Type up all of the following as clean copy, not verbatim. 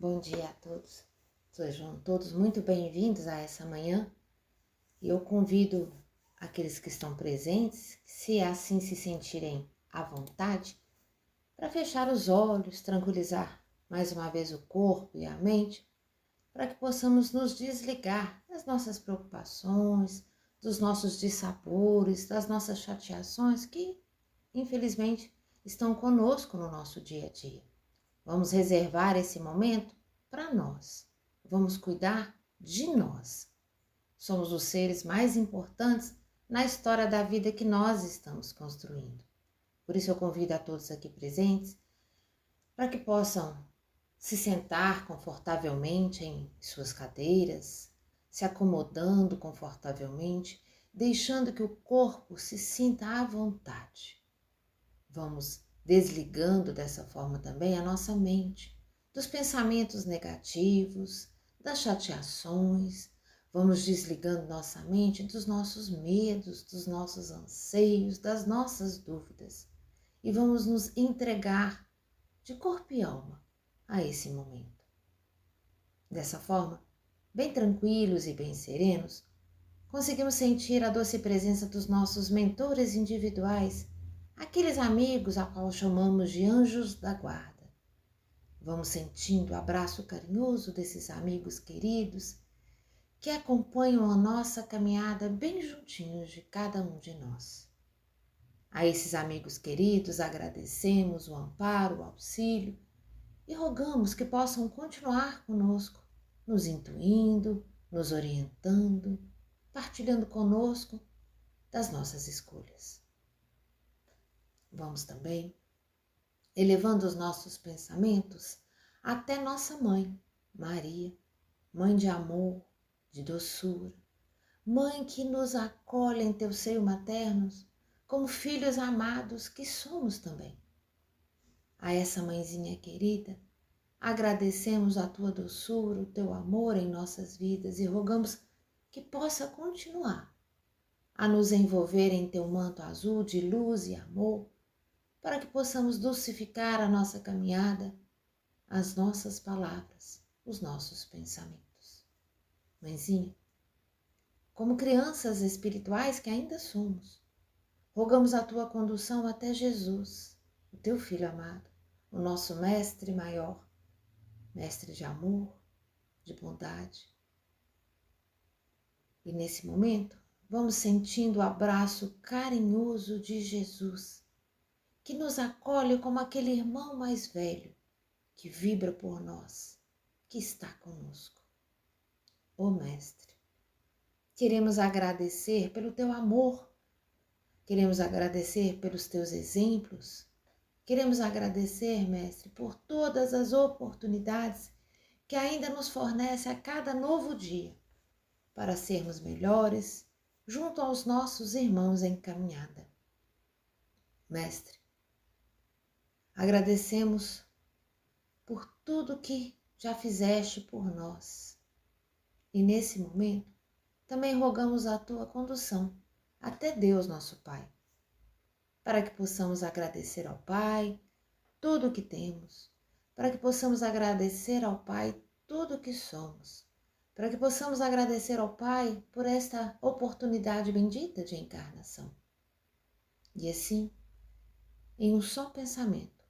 Bom dia a todos. Sejam todos muito bem-vindos a essa manhã. E eu convido aqueles que estão presentes, se assim se sentirem à vontade, para fechar os olhos, tranquilizar mais uma vez o corpo e a mente, para que possamos nos desligar das nossas preocupações, dos nossos dissabores, das nossas chateações que, infelizmente, estão conosco no nosso dia a dia. Vamos reservar esse momento para nós. Vamos cuidar de nós. Somos os seres mais importantes na história da vida que nós estamos construindo. Por isso eu convido a todos aqui presentes para que possam se sentar confortavelmente em suas cadeiras, se acomodando confortavelmente, deixando que o corpo se sinta à vontade. Vamos desligando dessa forma também a nossa mente dos pensamentos negativos, das chateações. Vamos desligando nossa mente dos nossos medos, dos nossos anseios, das nossas dúvidas. E vamos nos entregar de corpo e alma a esse momento. Dessa forma, bem tranquilos e bem serenos, conseguimos sentir a doce presença dos nossos mentores individuais, aqueles amigos a qual chamamos de anjos da guarda. Vamos sentindo o abraço carinhoso desses amigos queridos que acompanham a nossa caminhada bem juntinhos de cada um de nós. A esses amigos queridos agradecemos o amparo, o auxílio e rogamos que possam continuar conosco, nos intuindo, nos orientando, partilhando conosco das nossas escolhas. Vamos também elevando os nossos pensamentos até nossa mãe, Maria, mãe de amor, de doçura, mãe que nos acolhe em teu seio materno, como filhos amados que somos também. A essa mãezinha querida, agradecemos a tua doçura, o teu amor em nossas vidas e rogamos que possa continuar a nos envolver em teu manto azul de luz e amor, para que possamos dulcificar a nossa caminhada, as nossas palavras, os nossos pensamentos. Mãezinha, como crianças espirituais que ainda somos, rogamos a tua condução até Jesus, o teu Filho amado, o nosso Mestre maior, Mestre de amor, de bondade. E nesse momento, vamos sentindo o abraço carinhoso de Jesus, que nos acolhe como aquele irmão mais velho que vibra por nós, que está conosco. Ó Mestre, queremos agradecer pelo teu amor, queremos agradecer pelos teus exemplos, queremos agradecer, Mestre, por todas as oportunidades que ainda nos fornece a cada novo dia para sermos melhores junto aos nossos irmãos em caminhada. Mestre, agradecemos por tudo que já fizeste por nós. E nesse momento, também rogamos a tua condução até Deus, nosso Pai, para que possamos agradecer ao Pai tudo o que temos, para que possamos agradecer ao Pai tudo o que somos, para que possamos agradecer ao Pai por esta oportunidade bendita de encarnação. E assim, em um só pensamento,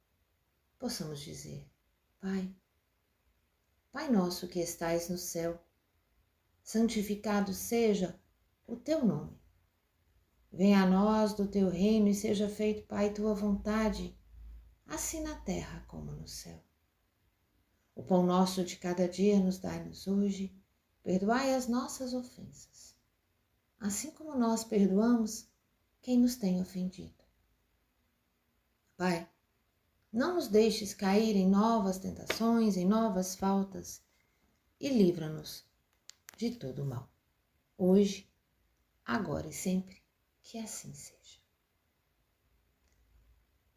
possamos dizer: Pai, Pai nosso que estais no céu, santificado seja o teu nome. Venha a nós do teu reino e seja feito, Pai, tua vontade, assim na terra como no céu. O pão nosso de cada dia nos dai-nos hoje, perdoai as nossas ofensas, assim como nós perdoamos quem nos tem ofendido. Pai, não nos deixes cair em novas tentações, em novas faltas, e livra-nos de todo o mal, hoje, agora e sempre, que assim seja.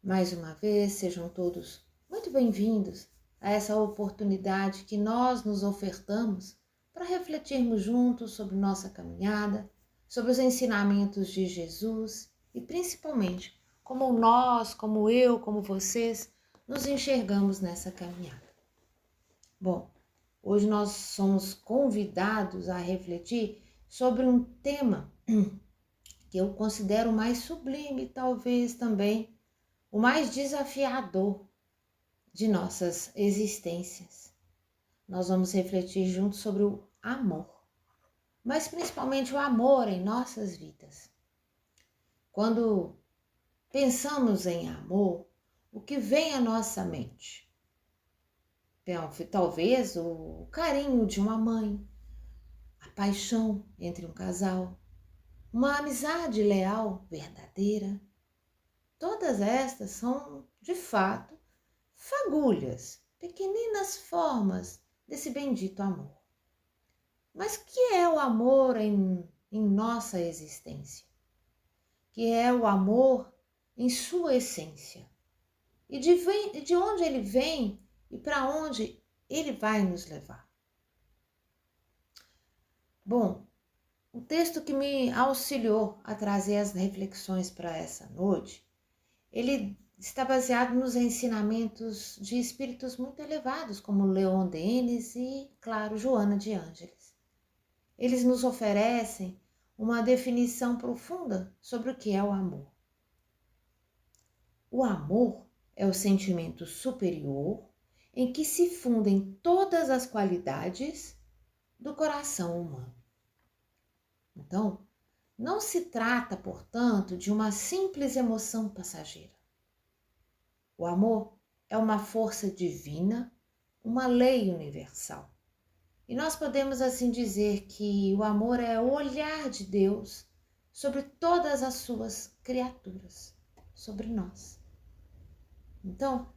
Mais uma vez, sejam todos muito bem-vindos a essa oportunidade que nós nos ofertamos para refletirmos juntos sobre nossa caminhada, sobre os ensinamentos de Jesus e principalmente como nós, como eu, como vocês, nos enxergamos nessa caminhada. Bom, hoje nós somos convidados a refletir sobre um tema que eu considero o mais sublime, talvez também o mais desafiador de nossas existências. Nós vamos refletir juntos sobre o amor, mas principalmente o amor em nossas vidas. Quando pensamos em amor, o que vem à nossa mente? Talvez o carinho de uma mãe, a paixão entre um casal, uma amizade leal, verdadeira. Todas estas são, de fato, fagulhas, pequeninas formas desse bendito amor. Mas que é o amor em nossa existência? Que é o amor em sua essência? E de onde ele vem e para onde ele vai nos levar? Bom, o texto que me auxiliou a trazer as reflexões para essa noite, ele está baseado nos ensinamentos de espíritos muito elevados, como Leon Denis e, claro, Joana de Ângeles. Eles nos oferecem uma definição profunda sobre o que é o amor. O amor é o sentimento superior em que se fundem todas as qualidades do coração humano. Então, não se trata, portanto, de uma simples emoção passageira. O amor é uma força divina, uma lei universal. E nós podemos assim dizer que o amor é o olhar de Deus sobre todas as suas criaturas, sobre nós. Então,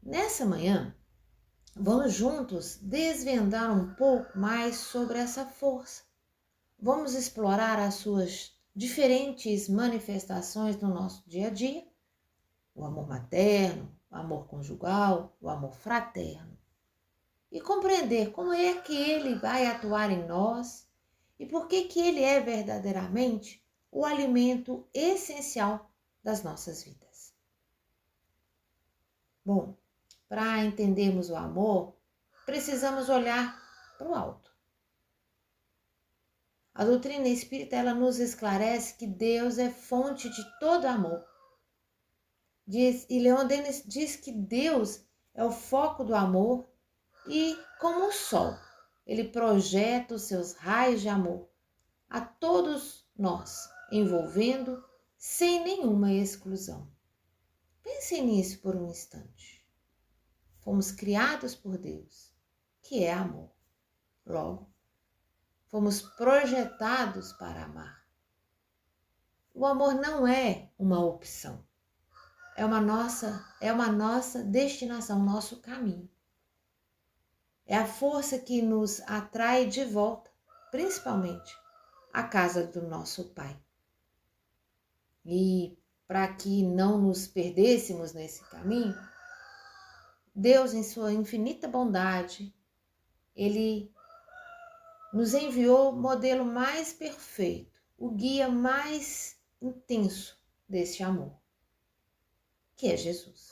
nessa manhã, vamos juntos desvendar um pouco mais sobre essa força. Vamos explorar as suas diferentes manifestações no nosso dia a dia, o amor materno, o amor conjugal, o amor fraterno, e compreender como é que ele vai atuar em nós e por que ele é verdadeiramente o alimento essencial das nossas vidas. Bom, para entendermos o amor, precisamos olhar para o alto. A doutrina espírita ela nos esclarece que Deus é fonte de todo amor. E Leon Denis diz que Deus é o foco do amor e, como o sol, ele projeta os seus raios de amor a todos nós, envolvendo sem nenhuma exclusão. Pensem nisso por um instante. Fomos criados por Deus, que é amor. Logo, fomos projetados para amar. O amor não é uma opção. É uma nossa destinação, nosso caminho. É a força que nos atrai de volta, principalmente, à casa do nosso Pai. E para que não nos perdêssemos nesse caminho, Deus, em sua infinita bondade, Ele nos enviou o modelo mais perfeito, o guia mais intenso desse amor, que é Jesus.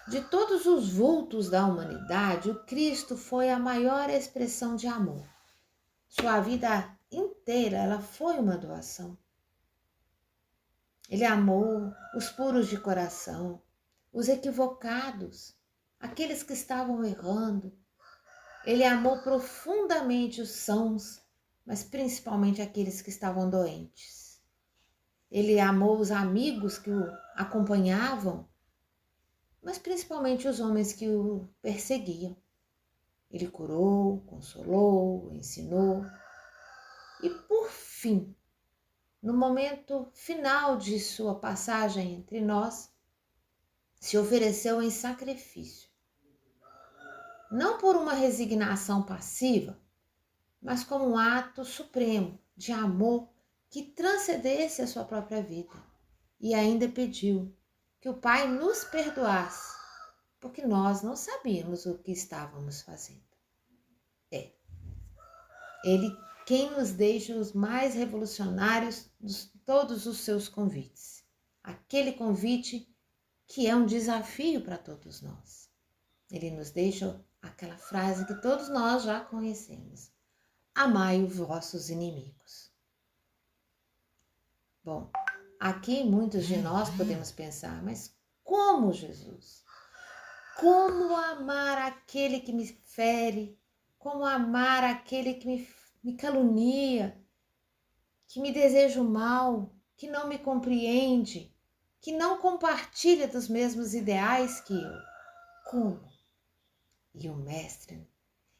De todos os vultos da humanidade, o Cristo foi a maior expressão de amor. Sua vida inteira, ela foi uma doação. Ele amou os puros de coração, os equivocados, aqueles que estavam errando. Ele amou profundamente os sãos, mas principalmente aqueles que estavam doentes. Ele amou os amigos que o acompanhavam, mas principalmente os homens que o perseguiam. Ele curou, consolou, ensinou. E por fim, no momento final de sua passagem entre nós, se ofereceu em sacrifício. Não por uma resignação passiva, mas como um ato supremo de amor que transcendesse a sua própria vida. E ainda pediu que o Pai nos perdoasse, porque nós não sabíamos o que estávamos fazendo. Ele quem nos deixa os mais revolucionários de todos os seus convites. Aquele convite que é um desafio para todos nós. Ele nos deixa aquela frase que todos nós já conhecemos: amai os vossos inimigos. Bom, aqui muitos de nós podemos pensar, mas como, Jesus? Como amar aquele que me fere? Como amar aquele que me calunia, que me deseja o mal, que não me compreende, que não compartilha dos mesmos ideais que eu? Como? E o Mestre,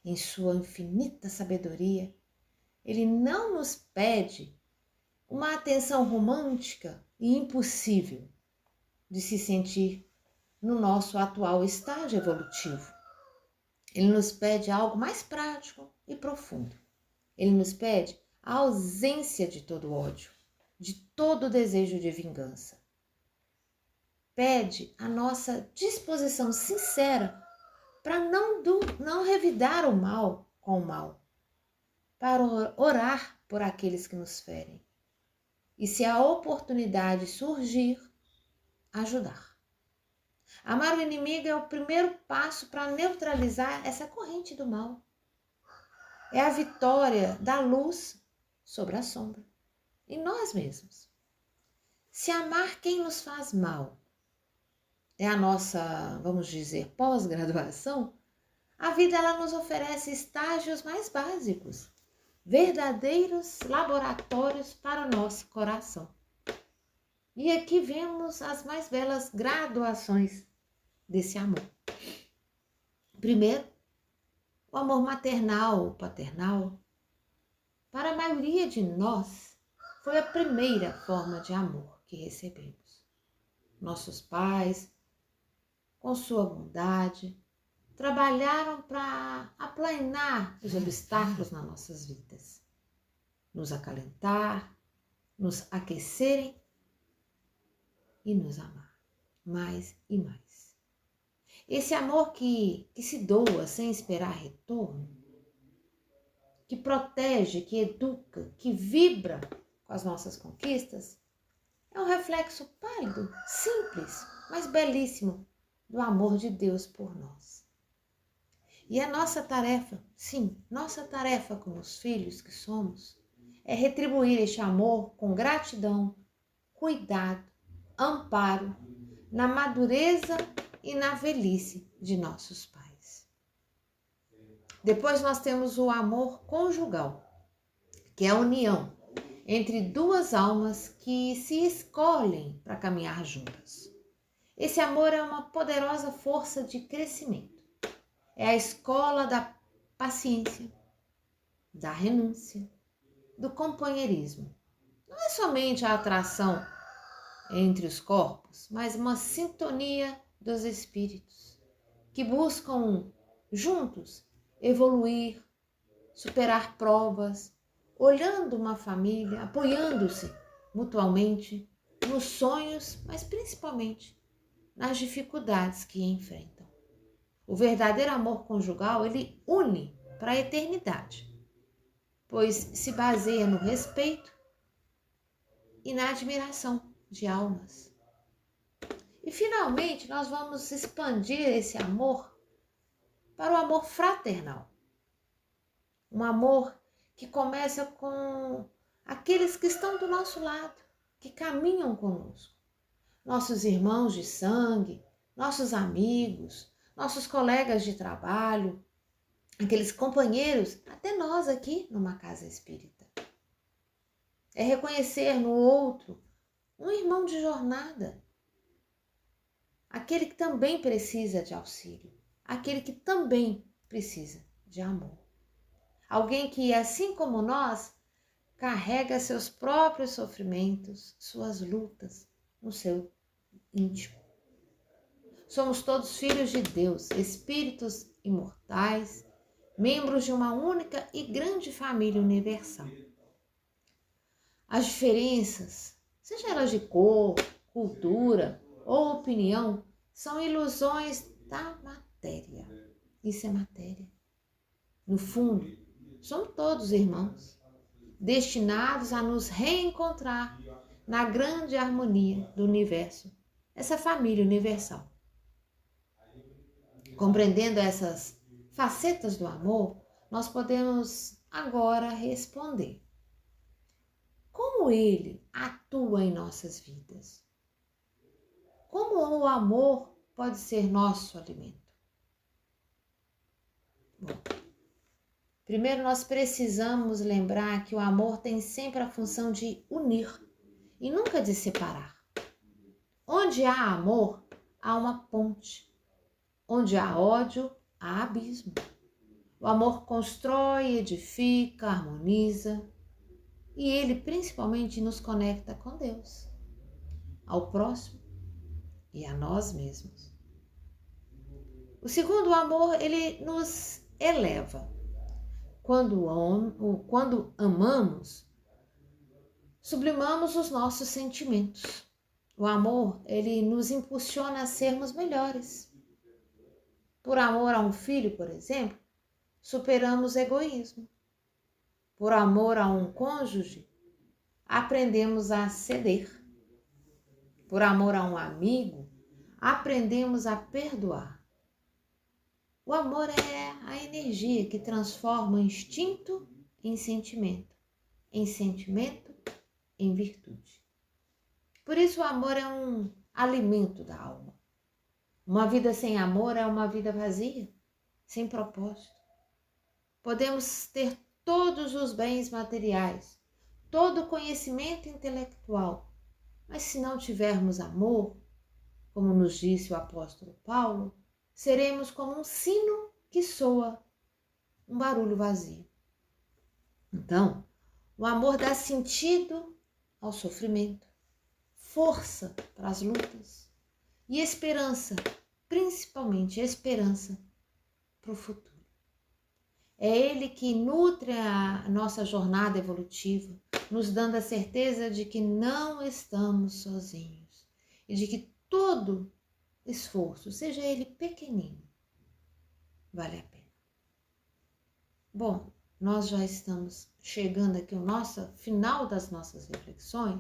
em sua infinita sabedoria, ele não nos pede uma atenção romântica e impossível de se sentir no nosso atual estágio evolutivo. Ele nos pede algo mais prático e profundo. Ele nos pede a ausência de todo ódio, de todo desejo de vingança. Pede a nossa disposição sincera para não revidar o mal com o mal, para orar por aqueles que nos ferem. E se a oportunidade surgir, ajudar. Amar o inimigo é o primeiro passo para neutralizar essa corrente do mal. É a vitória da luz sobre a sombra, em nós mesmos. Se amar quem nos faz mal é a nossa, vamos dizer, pós-graduação, a vida ela nos oferece estágios mais básicos, verdadeiros laboratórios para o nosso coração. E aqui vemos as mais belas graduações desse amor. Primeiro, o amor maternal ou paternal. Para a maioria de nós, foi a primeira forma de amor que recebemos. Nossos pais, com sua bondade, trabalharam para aplanar os obstáculos nas nossas vidas, nos acalentar, nos aquecerem e nos amar mais e mais. Esse amor que se doa sem esperar retorno, que protege, que educa, que vibra com as nossas conquistas, é um reflexo pálido, simples, mas belíssimo do amor de Deus por nós. E a nossa tarefa, sim, nossa tarefa como os filhos que somos, é retribuir este amor com gratidão, cuidado, amparo, na madureza e na velhice de nossos pais. Depois nós temos o amor conjugal, que é a união entre duas almas que se escolhem para caminhar juntas. Esse amor é uma poderosa força de crescimento. É a escola da paciência, da renúncia, do companheirismo. Não é somente a atração entre os corpos, mas uma sintonia dos espíritos que buscam juntos evoluir, superar provas, olhando uma família, apoiando-se mutuamente nos sonhos, mas principalmente nas dificuldades que enfrentam. O verdadeiro amor conjugal, ele une para a eternidade, pois se baseia no respeito e na admiração de almas. E finalmente nós vamos expandir esse amor para o amor fraternal. Um amor que começa com aqueles que estão do nosso lado, que caminham conosco. Nossos irmãos de sangue, nossos amigos, nossos colegas de trabalho, aqueles companheiros, até nós aqui numa casa espírita. É reconhecer no outro um irmão de jornada, aquele que também precisa de auxílio, aquele que também precisa de amor. Alguém que, assim como nós, carrega seus próprios sofrimentos, suas lutas no seu íntimo. Somos todos filhos de Deus, espíritos imortais, membros de uma única e grande família universal. As diferenças, seja elas de cor, cultura ou opinião, são ilusões da matéria. Isso é matéria. No fundo, somos todos irmãos, destinados a nos reencontrar na grande harmonia do universo, essa família universal. Compreendendo essas facetas do amor, nós podemos agora responder. Como ele atua em nossas vidas? Como o amor pode ser nosso alimento? Bom, primeiro nós precisamos lembrar que o amor tem sempre a função de unir e nunca de separar. Onde há amor, há uma ponte. Onde há ódio, há abismo. O amor constrói, edifica, harmoniza e ele principalmente nos conecta com Deus, ao próximo e a nós mesmos. O segundo, o amor, ele nos eleva. Quando amamos, sublimamos os nossos sentimentos. O amor, ele nos impulsiona a sermos melhores. Por amor a um filho, por exemplo, superamos o egoísmo. Por amor a um cônjuge, aprendemos a ceder. Por amor a um amigo, aprendemos a perdoar. O amor é a energia que transforma o instinto em sentimento em virtude. Por isso o amor é um alimento da alma. Uma vida sem amor é uma vida vazia, sem propósito. Podemos ter todos os bens materiais, todo o conhecimento intelectual, mas se não tivermos amor, como nos disse o apóstolo Paulo, seremos como um sino que soa, um barulho vazio. Então, o amor dá sentido ao sofrimento, força para as lutas e esperança, principalmente esperança para o futuro. É ele que nutre a nossa jornada evolutiva, nos dando a certeza de que não estamos sozinhos e de que todo esforço, seja ele pequenino, vale a pena. Bom, nós já estamos chegando aqui ao final das nossas reflexões,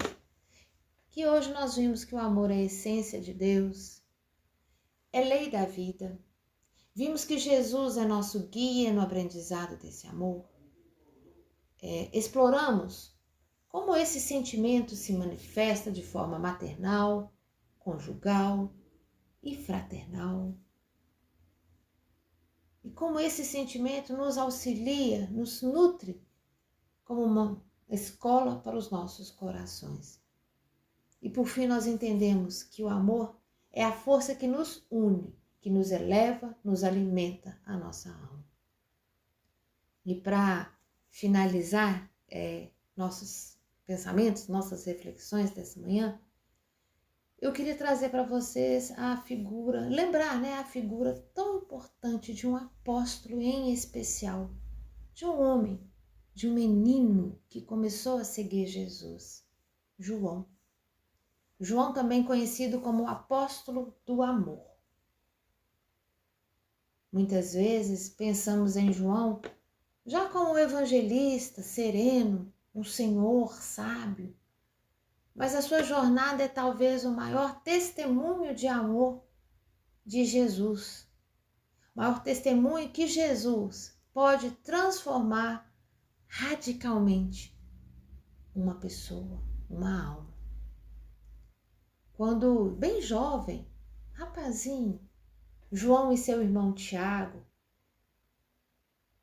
que hoje nós vimos que o amor é a essência de Deus, é lei da vida. Vimos que Jesus é nosso guia no aprendizado desse amor. Exploramos como esse sentimento se manifesta de forma maternal, conjugal e fraternal. E como esse sentimento nos auxilia, nos nutre como uma escola para os nossos corações. E por fim nós entendemos que o amor é a força que nos une, que nos eleva, nos alimenta a nossa alma. E para finalizar nossos pensamentos, nossas reflexões dessa manhã, eu queria trazer para vocês a figura, lembrar, a figura tão importante de um apóstolo em especial, de um homem, de um menino que começou a seguir Jesus, João. João também conhecido como o apóstolo do amor. Muitas vezes pensamos em João já como um evangelista sereno, um senhor sábio, mas a sua jornada é talvez o maior testemunho de amor de Jesus. O maior testemunho que Jesus pode transformar radicalmente uma pessoa, uma alma. Quando bem jovem, rapazinho, João e seu irmão Tiago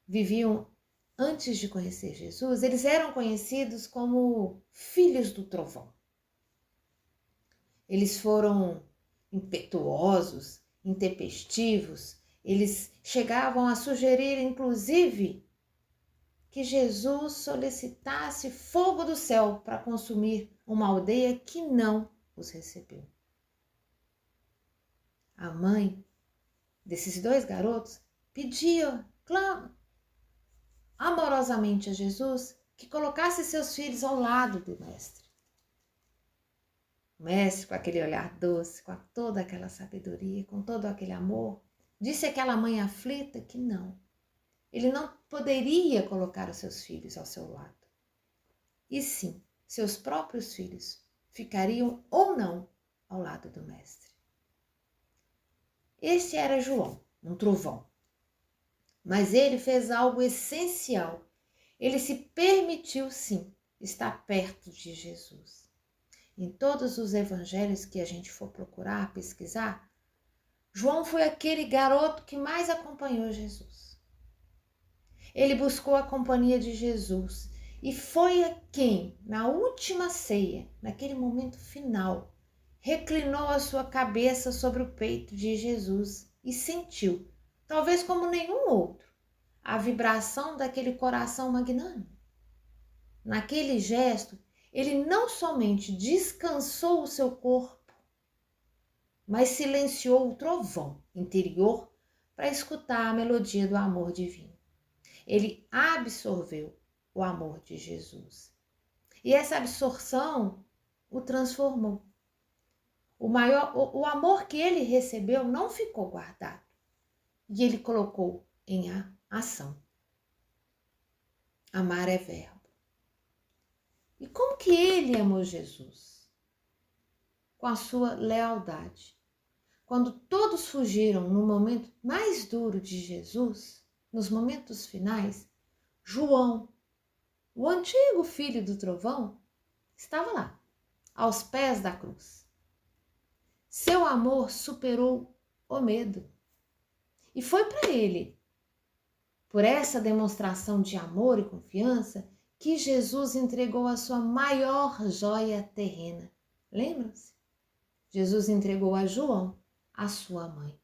viviam antes de conhecer Jesus, eles eram conhecidos como filhos do trovão. Eles foram impetuosos, intempestivos, eles chegavam a sugerir, inclusive, que Jesus solicitasse fogo do céu para consumir uma aldeia que não os recebeu. A mãe desses dois garotos pedia, amorosamente a Jesus que colocasse seus filhos ao lado do mestre. O mestre, com aquele olhar doce, com toda aquela sabedoria, com todo aquele amor, disse àquela mãe aflita que não. Ele não poderia colocar os seus filhos ao seu lado. E sim, seus próprios filhos ficariam ou não ao lado do mestre. Esse era João, um trovão. Mas ele fez algo essencial. Ele se permitiu, sim, estar perto de Jesus. Em todos os evangelhos que a gente for procurar, pesquisar, João foi aquele garoto que mais acompanhou Jesus. Ele buscou a companhia de Jesus e foi a quem, na última ceia, naquele momento final, reclinou a sua cabeça sobre o peito de Jesus e sentiu, talvez como nenhum outro, a vibração daquele coração magnânimo. Naquele gesto, ele não somente descansou o seu corpo, mas silenciou o trovão interior para escutar a melodia do amor divino. Ele absorveu o amor de Jesus. E essa absorção o transformou. O amor que ele recebeu não ficou guardado. E ele colocou em ação. Amar é verbo. E como que ele amou Jesus? Com a sua lealdade. Quando todos fugiram no momento mais duro de Jesus, nos momentos finais, João, o antigo filho do trovão, estava lá, aos pés da cruz. Seu amor superou o medo. E foi para ele, por essa demonstração de amor e confiança, que Jesus entregou a sua maior joia terrena. Lembram-se? Jesus entregou a João, a sua mãe,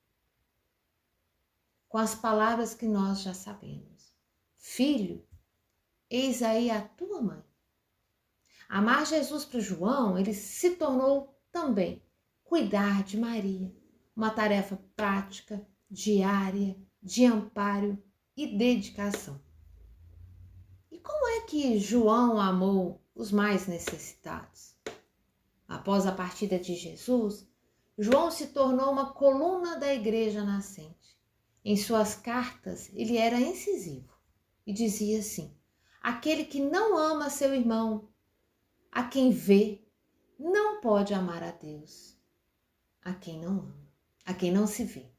com as palavras que nós já sabemos. Filho, eis aí a tua mãe. Amar Jesus para João, ele se tornou também cuidar de Maria, uma tarefa prática, diária, de amparo e dedicação. E como é que João amou os mais necessitados? Após a partida de Jesus, João se tornou uma coluna da igreja nascente. Em suas cartas, ele era incisivo e dizia assim: aquele que não ama seu irmão, a quem vê, não pode amar a Deus, a quem não ama, a quem não se vê.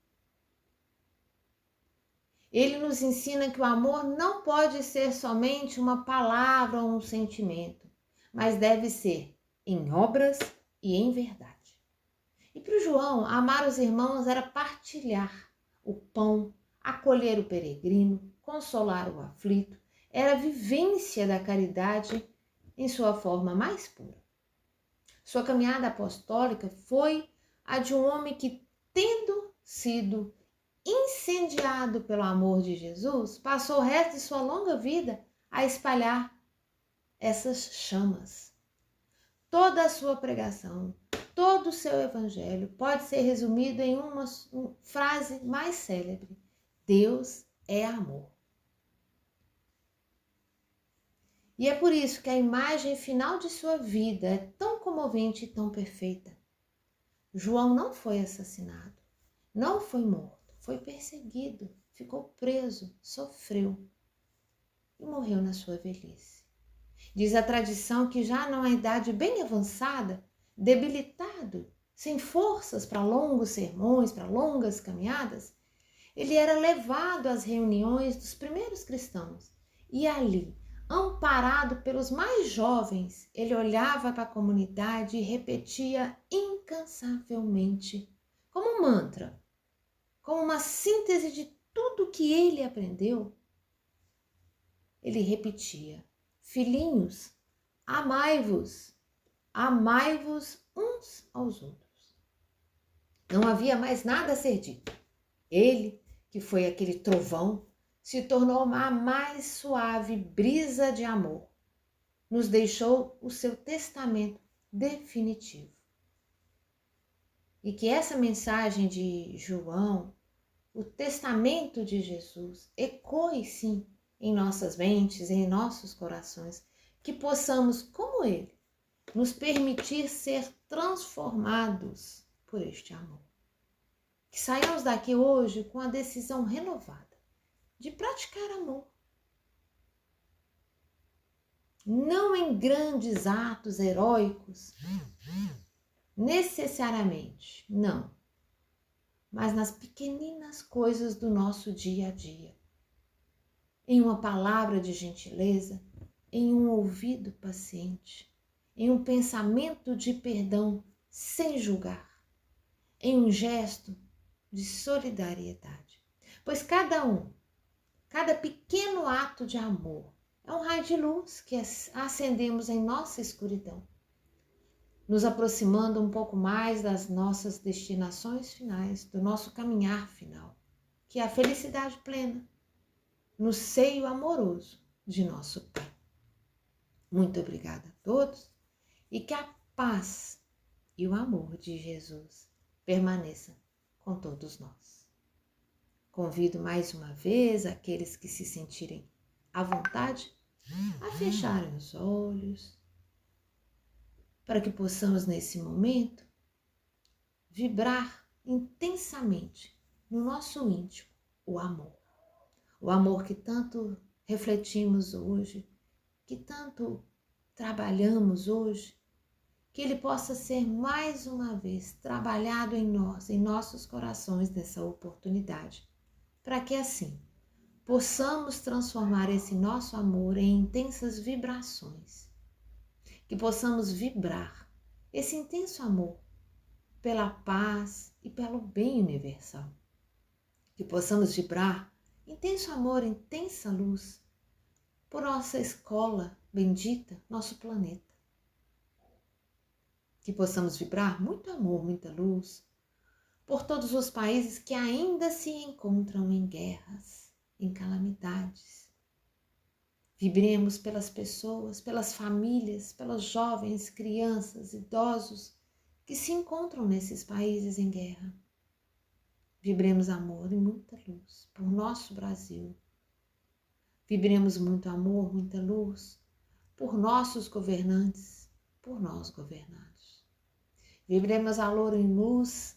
Ele nos ensina que o amor não pode ser somente uma palavra ou um sentimento, mas deve ser em obras e em verdade. E para o João, amar os irmãos era partilhar o pão, acolher o peregrino, consolar o aflito, era a vivência da caridade em sua forma mais pura. Sua caminhada apostólica foi a de um homem que, tendo sido incendiado pelo amor de Jesus, passou o resto de sua longa vida a espalhar essas chamas. Toda a sua pregação, todo o seu evangelho pode ser resumido em uma frase mais célebre: Deus é amor. E é por isso que a imagem final de sua vida é tão comovente e tão perfeita. João não foi assassinado, não foi morto, foi perseguido, ficou preso, sofreu e morreu na sua velhice. Diz a tradição que já numa idade bem avançada, debilitado, sem forças para longos sermões, para longas caminhadas, ele era levado às reuniões dos primeiros cristãos e ali, amparado pelos mais jovens, ele olhava para a comunidade e repetia incansavelmente, como um mantra, como uma síntese de tudo que ele aprendeu. Ele repetia: filhinhos, amai-vos uns aos outros. Não havia mais nada a ser dito. Ele, que foi aquele trovão, se tornou a mais suave brisa de amor. Nos deixou o seu testamento definitivo. E que essa mensagem de João, o testamento de Jesus, ecoe sim em nossas mentes, em nossos corações, que possamos, como ele, nos permitir ser transformados por este amor. Que saiamos daqui hoje com a decisão renovada de praticar amor. Não em grandes atos heróicos, necessariamente, não. Mas nas pequeninas coisas do nosso dia a dia. em uma palavra de gentileza, em um ouvido paciente, em um pensamento de perdão sem julgar, em um gesto de solidariedade. Pois cada pequeno ato de amor é um raio de luz que acendemos em nossa escuridão, nos aproximando um pouco mais das nossas destinações finais, do nosso caminhar final, que é a felicidade plena, no seio amoroso de nosso Pai. Muito obrigada a todos e que a paz e o amor de Jesus permaneça com todos nós. Convido mais uma vez aqueles que se sentirem à vontade a fecharem os olhos, para que possamos nesse momento vibrar intensamente no nosso íntimo o amor. O amor que tanto refletimos hoje, que tanto trabalhamos hoje, que ele possa ser mais uma vez trabalhado em nós, em nossos corações nessa oportunidade, para que assim possamos transformar esse nosso amor em intensas vibrações, que possamos vibrar esse intenso amor pela paz e pelo bem universal, que possamos vibrar intenso amor, intensa luz por nossa escola bendita, nosso planeta. Que possamos vibrar muito amor, muita luz por todos os países que ainda se encontram em guerras, em calamidades. Vibremos pelas pessoas, pelas famílias, pelos jovens, crianças, idosos que se encontram nesses países em guerra. Vibremos amor e muita luz por nosso Brasil. Vibremos muito amor, muita luz por nossos governantes, por nós governados. Vibremos amor e luz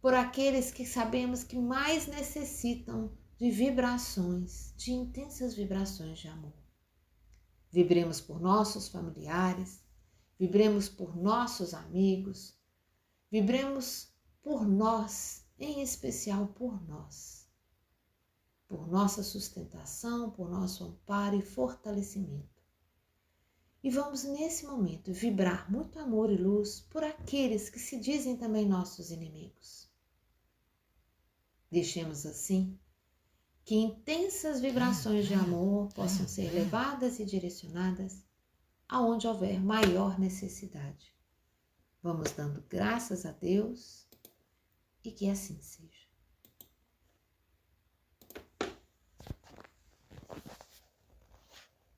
por aqueles que sabemos que mais necessitam de vibrações, de intensas vibrações de amor. Vibremos por nossos familiares, vibremos por nossos amigos, vibremos por nós, em especial por nós, por nossa sustentação, por nosso amparo e fortalecimento. E vamos nesse momento vibrar muito amor e luz por aqueles que se dizem também nossos inimigos. Deixemos assim que intensas vibrações de amor possam ser levadas e direcionadas aonde houver maior necessidade. Vamos dando graças a Deus e que assim seja.